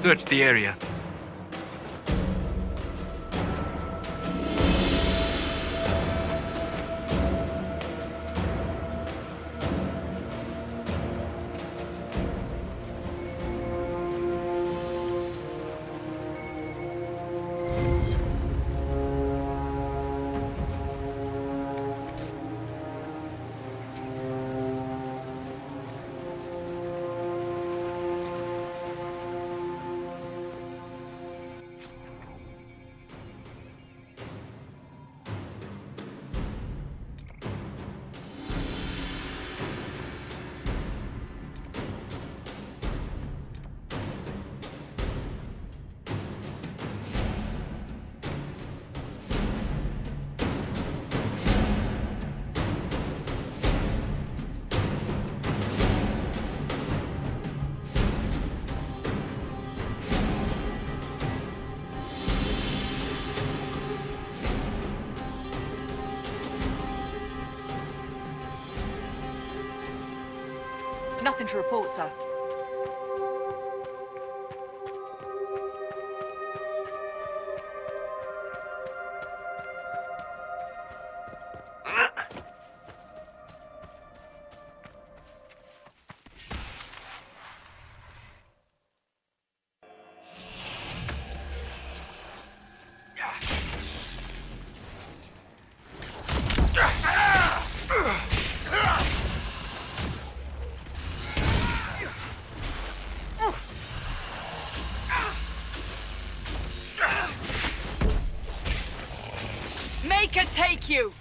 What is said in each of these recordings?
search the area. Nothing to report, sir. Make it take you!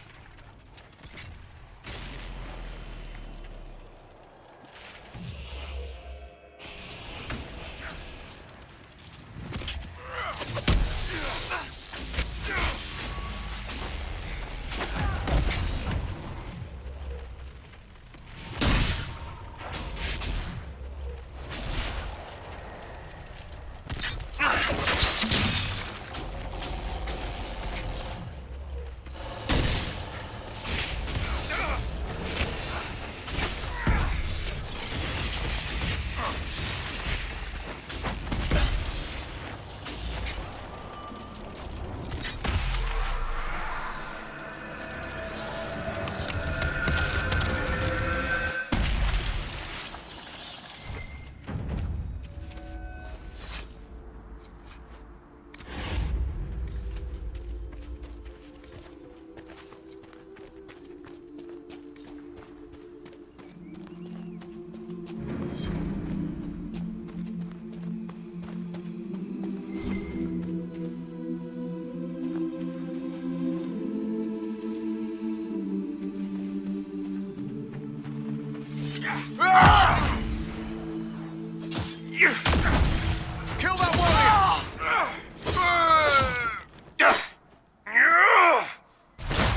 Kill that warrior!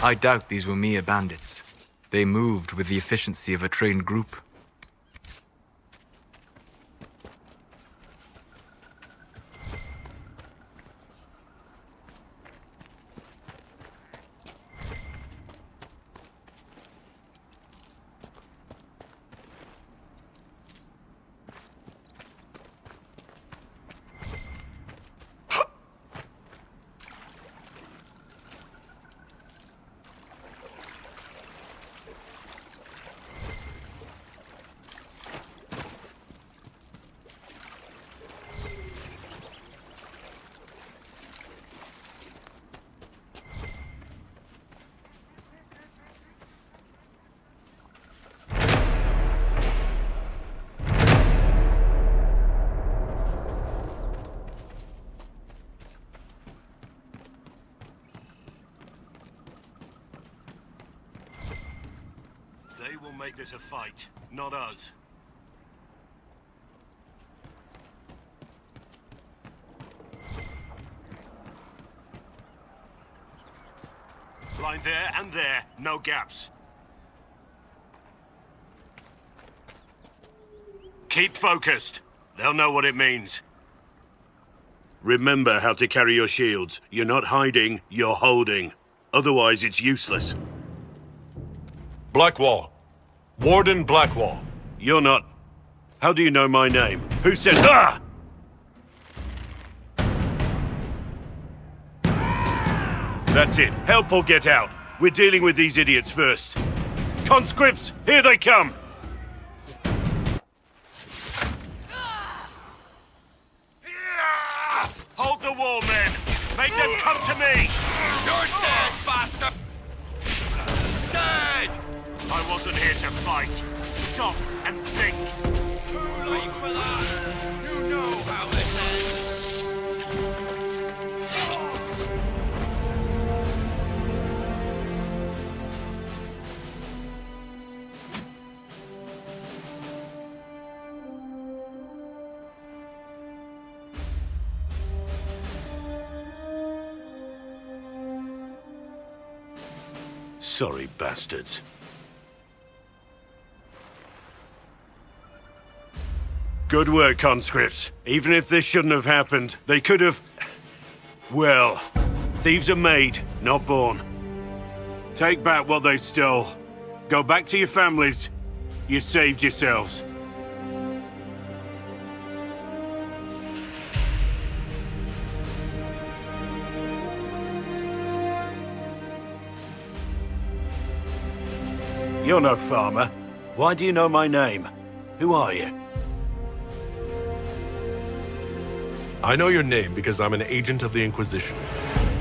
I doubt these were mere bandits. They moved with the efficiency of a trained group. They will make this a fight, not us. Line there and there, no gaps. Keep focused. They'll know what it means. Remember how to carry your shields. You're not hiding, you're holding. Otherwise, it's useless. Blackwall. Warden Blackwall. You're not... How do you know my name? Who said... Ah! That's it. Help or get out. We're dealing with these idiots first. Conscripts, here they come! Hold the wall, men! Make them come to me! You're dead, bastard! Dead! I wasn't here to fight. Stop and think. Too late for that! You know how this ends! Sorry, bastards. Good work, conscripts. Even if this shouldn't have happened, they could have... Well, thieves are made, not born. Take back what they stole. Go back to your families. You saved yourselves. You're no farmer. Why do you know my name? Who are you? I know your name because I'm an agent of the Inquisition.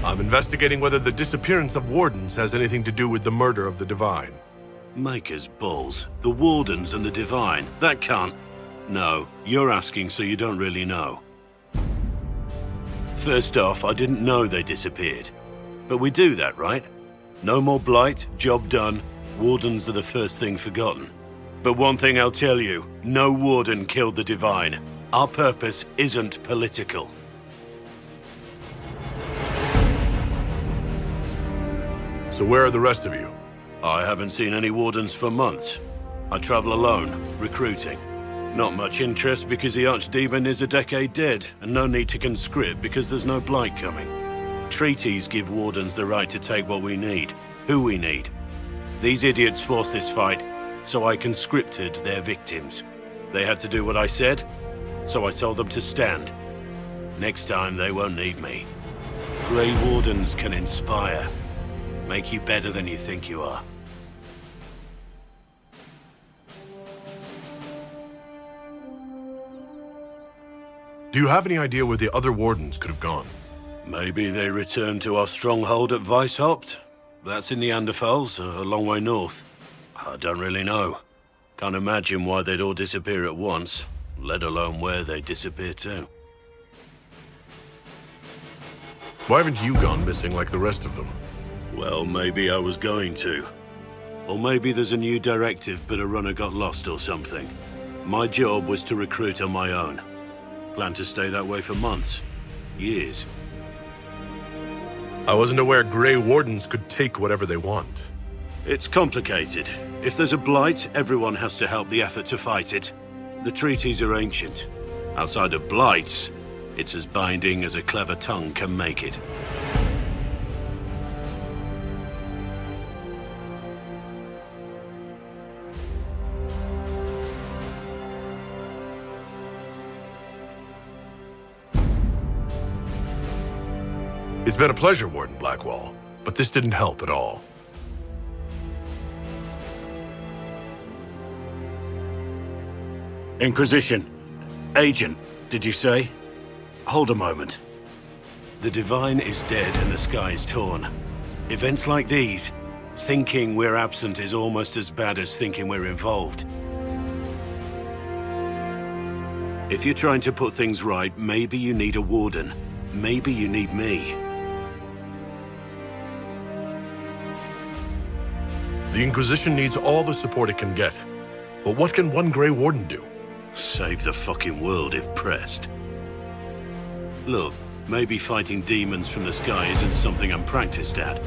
I'm investigating whether the disappearance of Wardens has anything to do with the murder of the Divine. Maker's balls. The Wardens and the Divine. That can't... No, you're asking so you don't really know. First off, I didn't know they disappeared. But we do that, right? No more blight, job done. Wardens are the first thing forgotten. But one thing I'll tell you, no Warden killed the Divine. Our purpose isn't political. So where are the rest of you? I haven't seen any Wardens for months. I travel alone, recruiting. Not much interest because the Archdemon is a decade dead, and no need to conscript because there's no blight coming. Treaties give Wardens the right to take what we need, who we need. These idiots forced this fight, so I conscripted their victims. They had to do what I said, so I told them to stand. Next time, they won't need me. Grey Wardens can inspire. Make you better than you think you are. Do you have any idea where the other Wardens could have gone? Maybe they returned to our stronghold at Weishaupt. That's in the Anderfels, a long way north. I don't really know. Can't imagine why they'd all disappear at once, let alone where they'd disappear to. Why haven't you gone missing like the rest of them? Well, maybe I was going to. Or maybe there's a new directive but a runner got lost or something. My job was to recruit on my own. Plan to stay that way for months. Years. I wasn't aware Grey Wardens could take whatever they want. It's complicated. If there's a blight, everyone has to help the effort to fight it. The treaties are ancient. Outside of blights, it's as binding as a clever tongue can make it. It's been a pleasure, Warden Blackwall, but this didn't help at all. Inquisition. Agent, did you say? Hold a moment. The Divine is dead and the sky is torn. Events like these, thinking we're absent is almost as bad as thinking we're involved. If you're trying to put things right, maybe you need a Warden. Maybe you need me. The Inquisition needs all the support it can get. But what can one Grey Warden do? Save the fucking world if pressed. Look, maybe fighting demons from the sky isn't something I'm practiced at.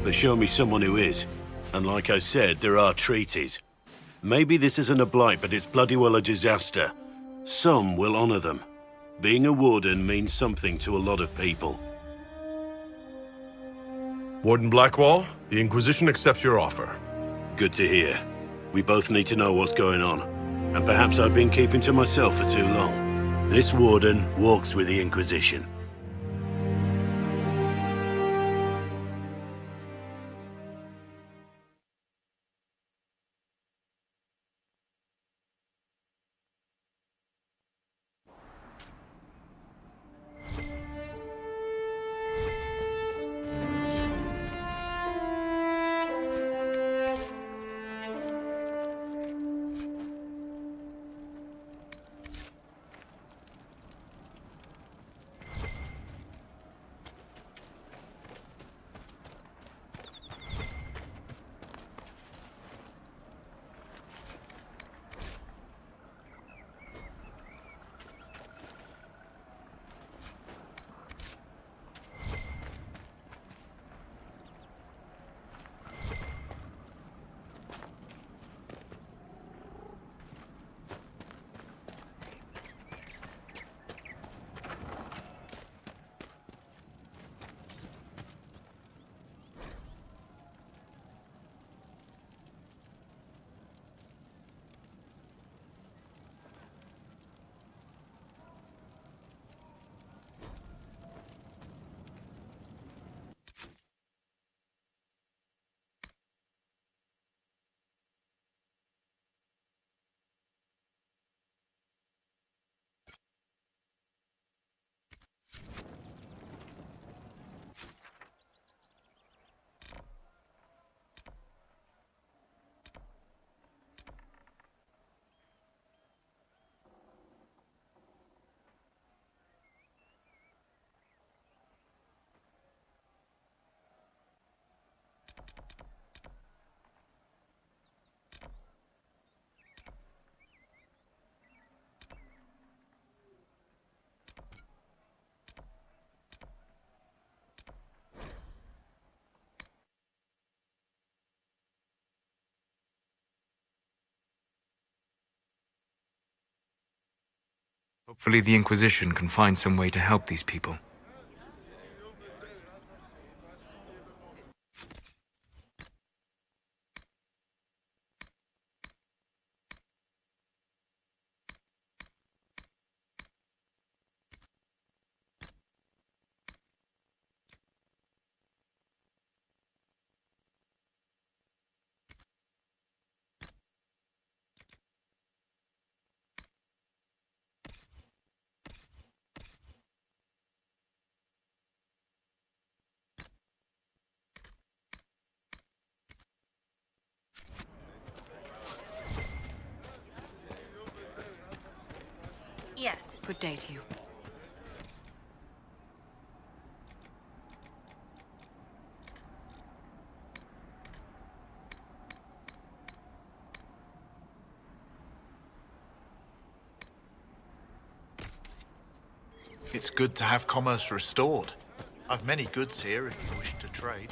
But show me someone who is. And like I said, there are treaties. Maybe this isn't a blight, but it's bloody well a disaster. Some will honor them. Being a Warden means something to a lot of people. Warden Blackwall, the Inquisition accepts your offer. Good to hear. We both need to know what's going on. And perhaps I've been keeping to myself for too long. This Warden walks with the Inquisition. Hopefully the Inquisition can find some way to help these people. Yes. Good day to you. It's good to have commerce restored. I've many goods here if you wish to trade.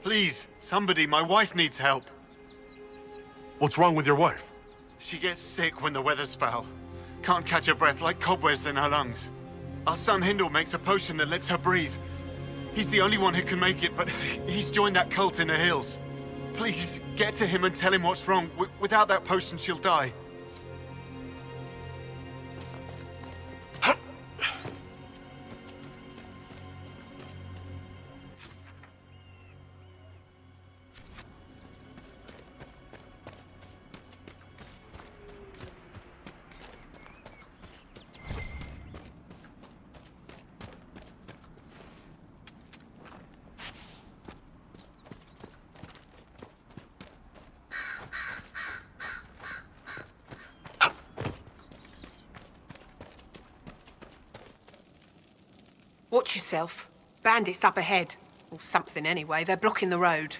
Please, somebody, my wife needs help. What's wrong with your wife? She gets sick when the weather's foul. Can't catch her breath like cobwebs in her lungs. Our son Hindle makes a potion that lets her breathe. He's the only one who can make it, but he's joined that cult in the hills. Please, get to him and tell him what's wrong. Without that potion, she'll die. Watch yourself. Bandits up ahead. Or something anyway. They're blocking the road.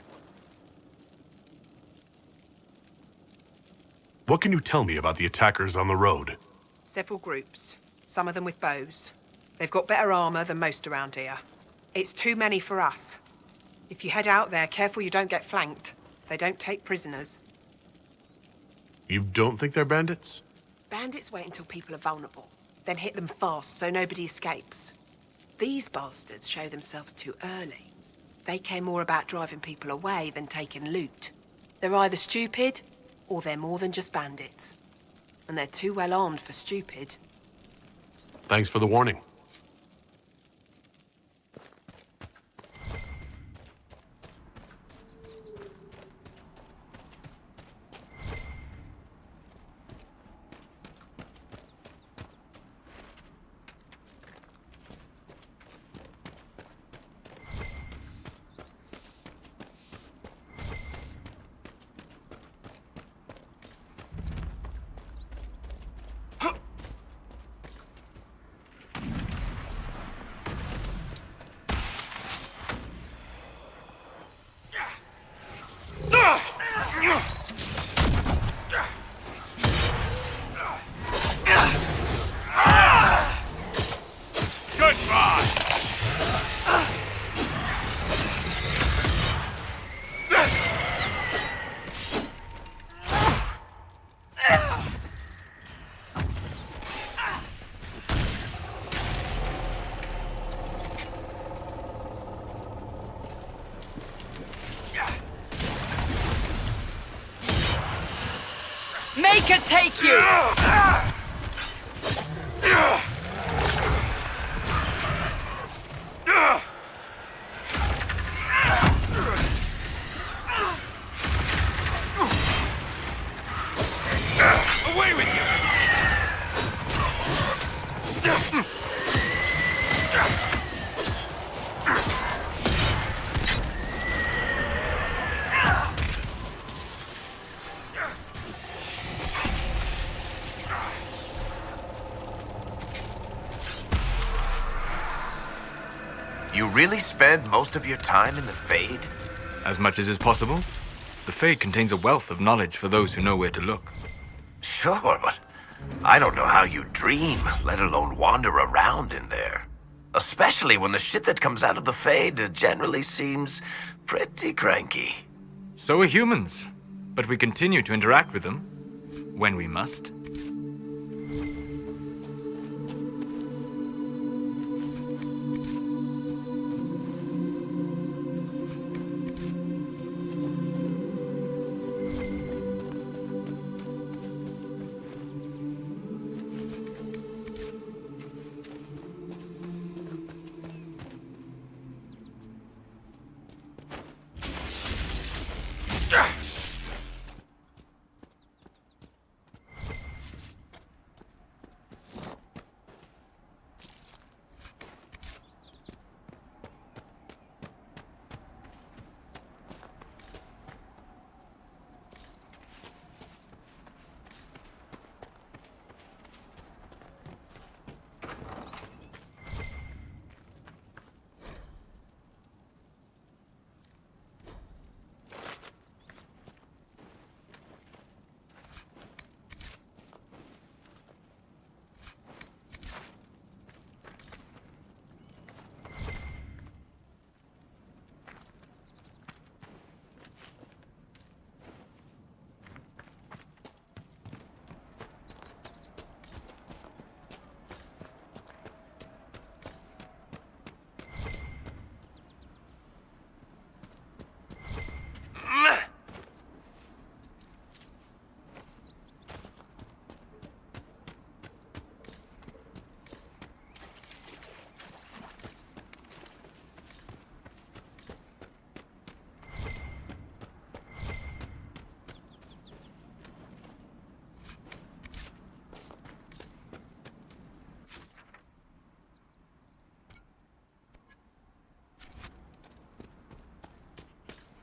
What can you tell me about the attackers on the road? Several groups. Some of them with bows. They've got better armor than most around here. It's too many for us. If you head out there, careful you don't get flanked. They don't take prisoners. You don't think they're bandits? Bandits wait until people are vulnerable. Then hit them fast so nobody escapes. These bastards show themselves too early. They care more about driving people away than taking loot. They're either stupid, or they're more than just bandits. And they're too well armed for stupid. Thanks for the warning. Make her take you! Away with you! You really spend most of your time in the Fade? As much as is possible. The Fade contains a wealth of knowledge for those who know where to look. Sure, but I don't know how you dream, let alone wander around in there. Especially when the shit that comes out of the Fade generally seems pretty cranky. So are humans, but we continue to interact with them when we must.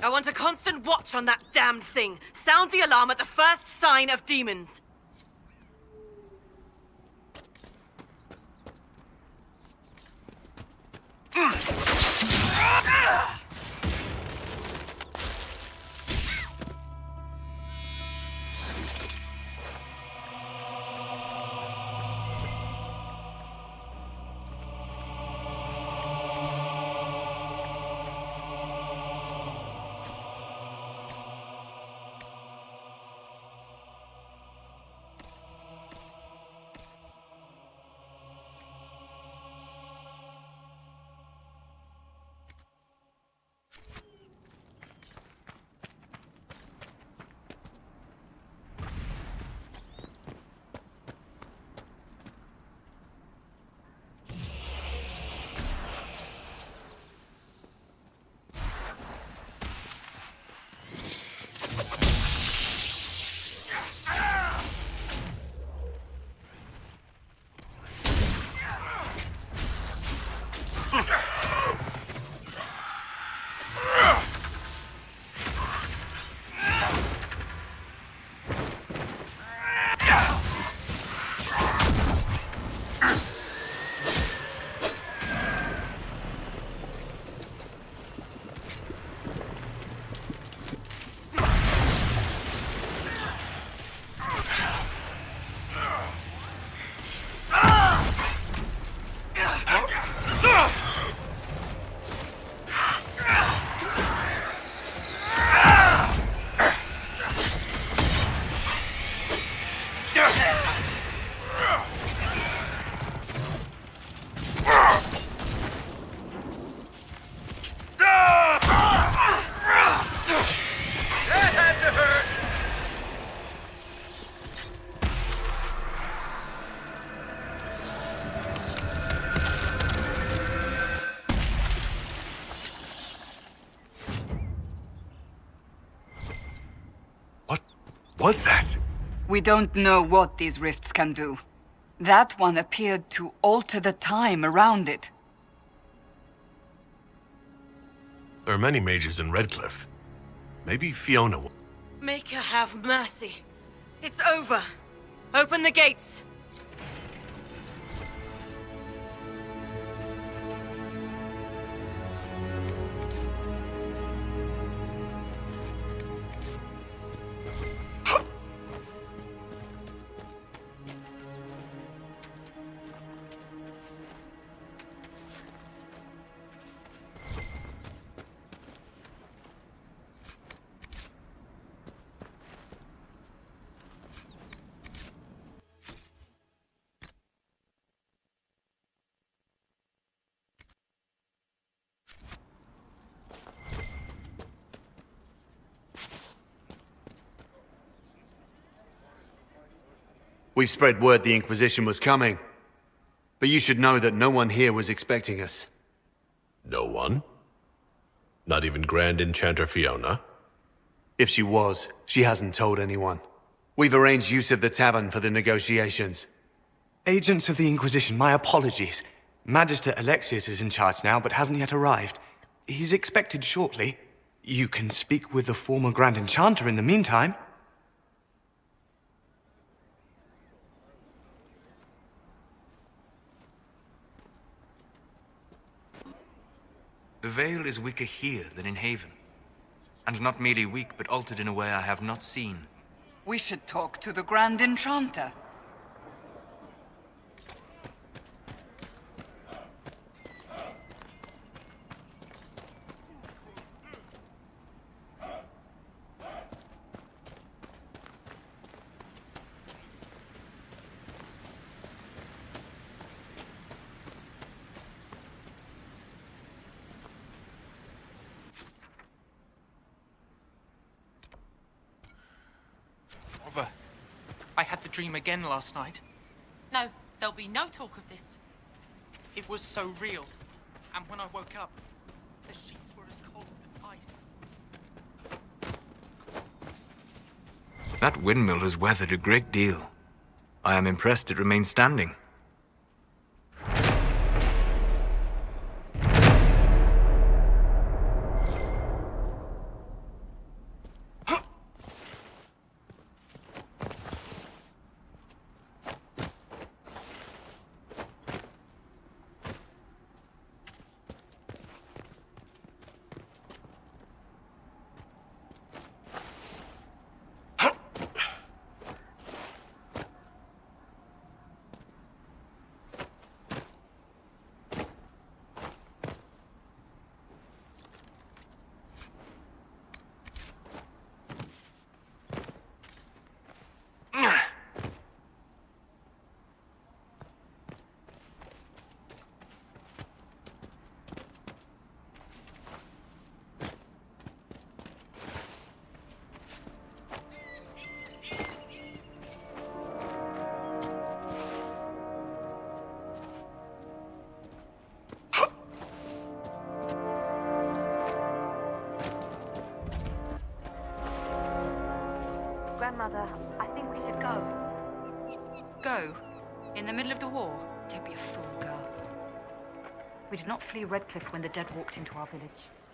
I want a constant watch on that damned thing. Sound the alarm at the first sign of demons. Was that? We don't know what these rifts can do. That one appeared to alter the time around it. There are many mages in Redcliffe. Maybe Fiona will. Make her have mercy. It's over. Open the gates. We spread word the Inquisition was coming. But you should know that no one here was expecting us. No one? Not even Grand Enchanter Fiona? If she was, she hasn't told anyone. We've arranged use of the tavern for the negotiations. Agents of the Inquisition, my apologies. Magister Alexius is in charge now, but hasn't yet arrived. He's expected shortly. You can speak with the former Grand Enchanter in the meantime. The veil is weaker here than in Haven. And not merely weak, but altered in a way I have not seen. We should talk to the Grand Enchanter. I had the dream again last night. No, there'll be no talk of this. It was so real. And when I woke up, the sheets were as cold as ice. That windmill has weathered a great deal. I am impressed it remains standing. Grandmother, I think we should go. Go? In the middle of the war? Don't be a fool, girl. We did not flee Redcliffe when the dead walked into our village.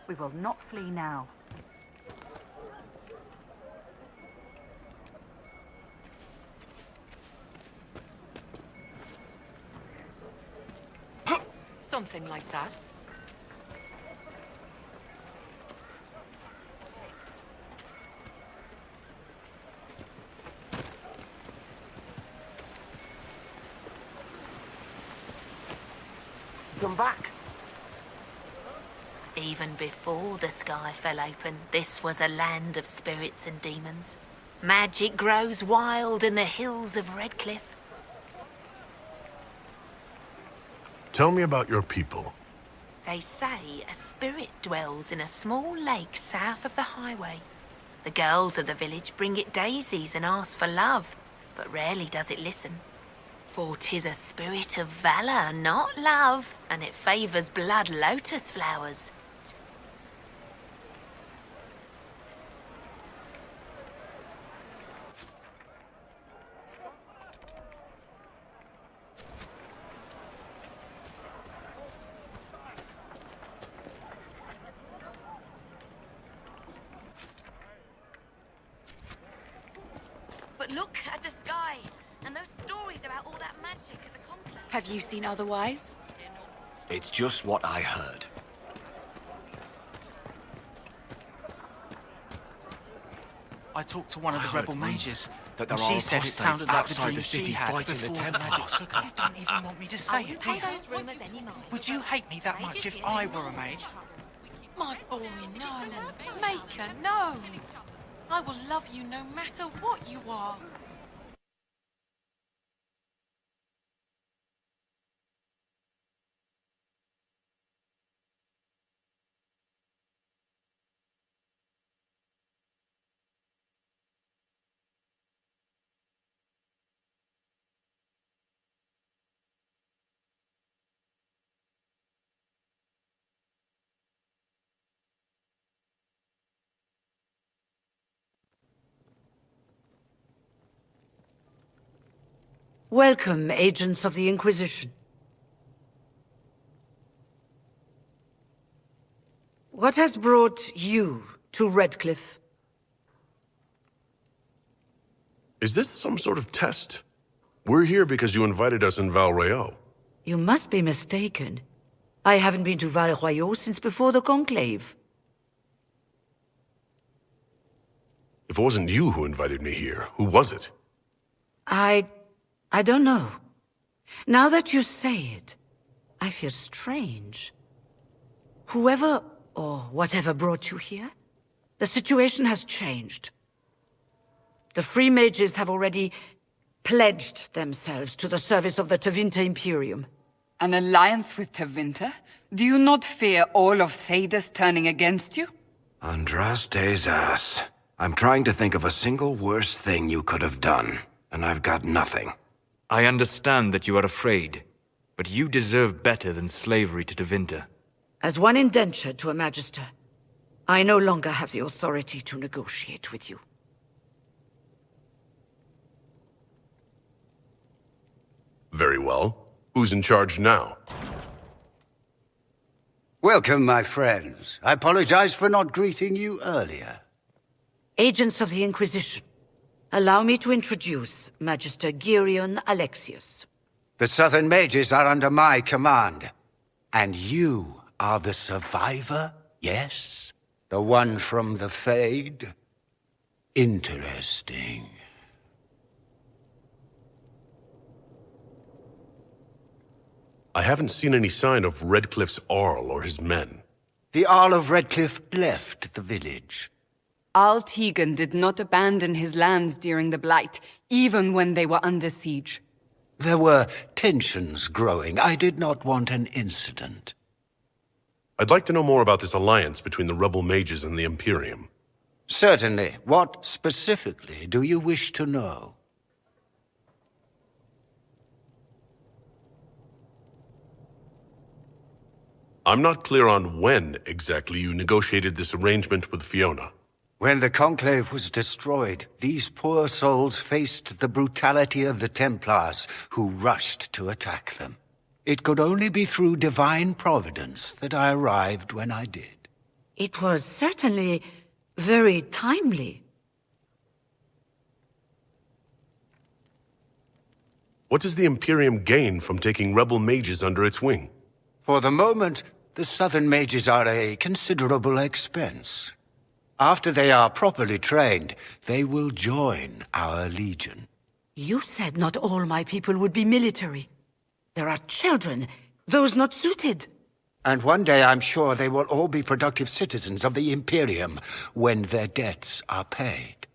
We will not flee now. Something like that. Come back. Even before the sky fell open, this was a land of spirits and demons. Magic grows wild in the hills of Redcliffe. Tell me about your people. They say a spirit dwells in a small lake south of the highway. The girls of the village bring it daisies and ask for love, but rarely does it listen. For 'tis a spirit of valor, not love, and it favors blood lotus flowers. But look at the sky, and those stories about all that magic at the conclave. Have you seen otherwise? It's just what I heard. I talked to one of the rebel mages, that there and are she said it sounded like the outside dream the city she had fighting the before the Templars. magic took her. You don't even want me to say it, do you? Would you hate me that much if I were a mage? My boy, no. Maker, no. I will love you no matter what you are. Welcome, agents of the Inquisition. What has brought you to Redcliffe? Is this some sort of test? We're here because you invited us in Val Royeaux. You must be mistaken. I haven't been to Val Royeaux since before the Conclave. If it wasn't you who invited me here, who was it? I don't know. Now that you say it, I feel strange. Whoever or whatever brought you here, the situation has changed. The Free Mages have already pledged themselves to the service of the Tevinter Imperium. An alliance with Tevinter? Do you not fear all of Thedas turning against you? Andraste's ass. I'm trying to think of a single worse thing you could have done, and I've got nothing. I understand that you are afraid, but you deserve better than slavery to Tevinter. As one indentured to a Magister, I no longer have the authority to negotiate with you. Very well. Who's in charge now? Welcome, my friends. I apologize for not greeting you earlier. Agents of the Inquisition, allow me to introduce Magister Girion Alexius. The Southern Mages are under my command. And you are the survivor, yes? The one from the Fade? Interesting. I haven't seen any sign of Redcliffe's Arl or his men. The Arl of Redcliffe left the village. Arl Tegan did not abandon his lands during the Blight, even when they were under siege. There were tensions growing. I did not want an incident. I'd like to know more about this alliance between the rebel mages and the Imperium. Certainly. What specifically do you wish to know? I'm not clear on when exactly you negotiated this arrangement with Fiona. When the Conclave was destroyed, these poor souls faced the brutality of the Templars, who rushed to attack them. It could only be through divine providence that I arrived when I did. It was certainly very timely. What does the Imperium gain from taking rebel mages under its wing? For the moment, the Southern Mages are a considerable expense. After they are properly trained, they will join our legion. You said not all my people would be military. There are children, those not suited. And one day I'm sure they will all be productive citizens of the Imperium when their debts are paid.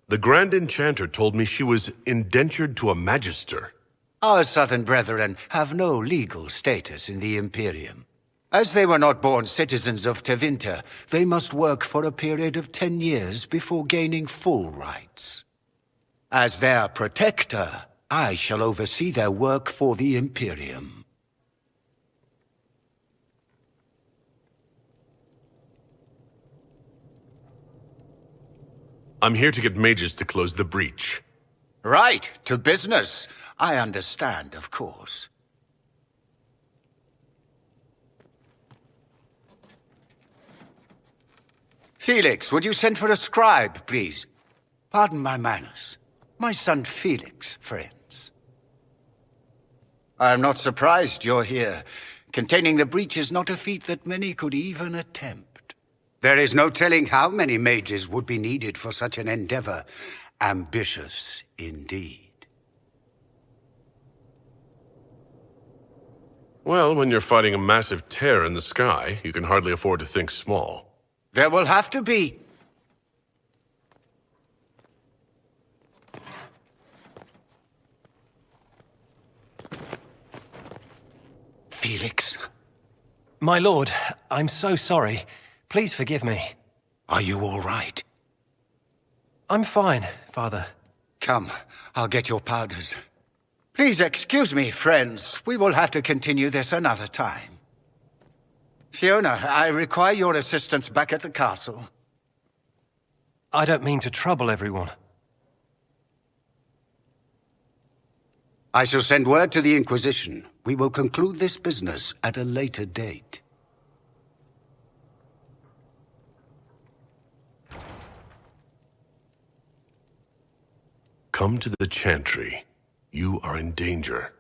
The Grand Enchanter told me she was indentured to a Magister. Our Southern brethren have no legal status in the Imperium. As they were not born citizens of Tevinter, they must work for a period of 10 years before gaining full rights. As their protector, I shall oversee their work for the Imperium. I'm here to get mages to close the breach. Right, to business. I understand, of course. Felix, would you send for a scribe, please? Pardon my manners. My son Felix, friends. I'm not surprised you're here. Containing the breach is not a feat that many could even attempt. There is no telling how many mages would be needed for such an endeavor. Ambitious, indeed. Well, when you're fighting a massive tear in the sky, you can hardly afford to think small. There will have to be. Felix. My lord, I'm so sorry. Please forgive me. Are you all right? I'm fine, Father. Come, I'll get your powders. Please excuse me, friends. We will have to continue this another time. Fiona, I require your assistance back at the castle. I don't mean to trouble everyone. I shall send word to the Inquisition. We will conclude this business at a later date. Come to the Chantry. You are in danger.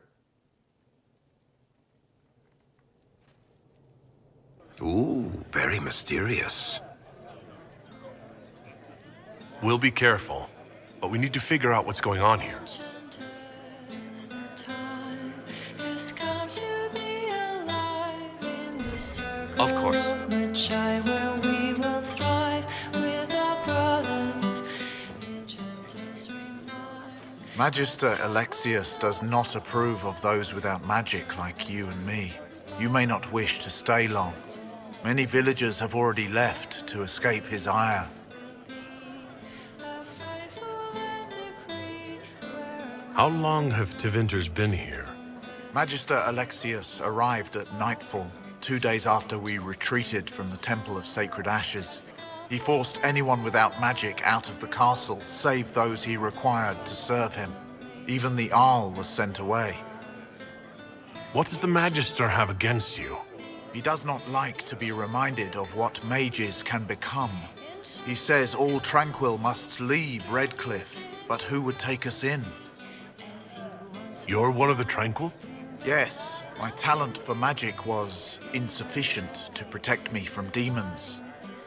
Ooh, very mysterious. We'll be careful, but we need to figure out what's going on here. Of course. Magister Alexius does not approve of those without magic like you and me. You may not wish to stay long. Many villagers have already left to escape his ire. How long have Tevinters been here? Magister Alexius arrived at nightfall, 2 days after we retreated from the Temple of Sacred Ashes. He forced anyone without magic out of the castle, save those he required to serve him. Even the Arl was sent away. What does the Magister have against you? He does not like to be reminded of what mages can become. He says all Tranquil must leave Redcliffe, but who would take us in? You're one of the Tranquil? Yes, my talent for magic was insufficient to protect me from demons.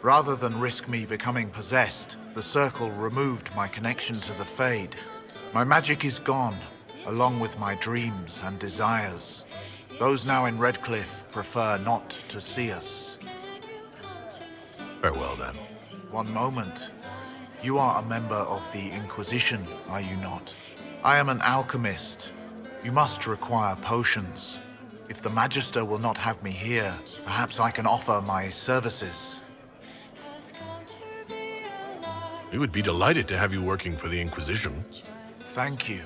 Rather than risk me becoming possessed, the Circle removed my connection to the Fade. My magic is gone, along with my dreams and desires. Those now in Redcliffe prefer not to see us. Farewell, then. One moment. You are a member of the Inquisition, are you not? I am an alchemist. You must require potions. If the Magister will not have me here, perhaps I can offer my services. We would be delighted to have you working for the Inquisition. Thank you.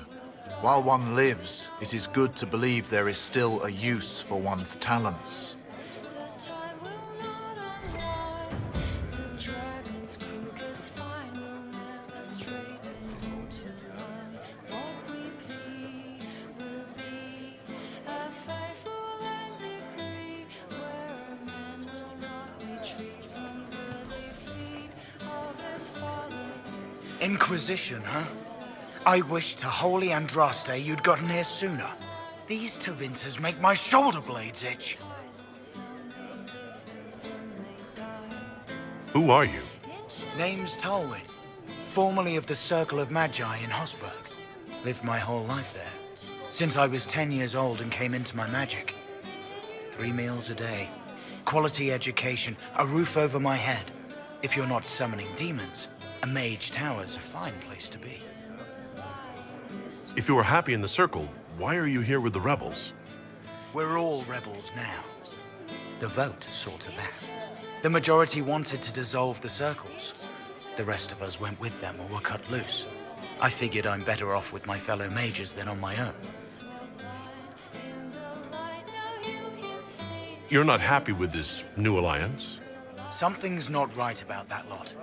While one lives, it is good to believe there is still a use for one's talents. Inquisition, huh? I wish to Holy Andraste you'd gotten here sooner. These Tevinters make my shoulder blades itch. Who are you? Name's Talwyn, formerly of the Circle of Magi in Hosberg. Lived my whole life there, since I was 10 years old and came into my magic. 3 meals a day, quality education, a roof over my head. If you're not summoning demons, a mage tower's a fine place to be. If you were happy in the Circle, why are you here with the rebels? We're all rebels now. The vote saw to that. The majority wanted to dissolve the Circles. The rest of us went with them or were cut loose. I figured I'm better off with my fellow mages than on my own. You're not happy with this new alliance? Something's not right about that lot.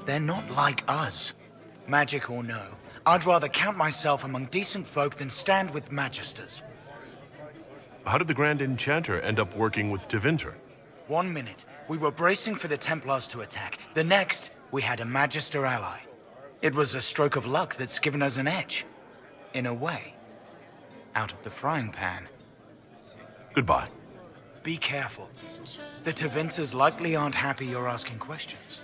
They're not like us. Magic or no, I'd rather count myself among decent folk than stand with Magisters. How did the Grand Enchanter end up working with Tevinter? 1 minute, we were bracing for the Templars to attack. The next, we had a Magister ally. It was a stroke of luck that's given us an edge. In a way. Out of the frying pan. Goodbye. Be careful. The Tevinters likely aren't happy you're asking questions.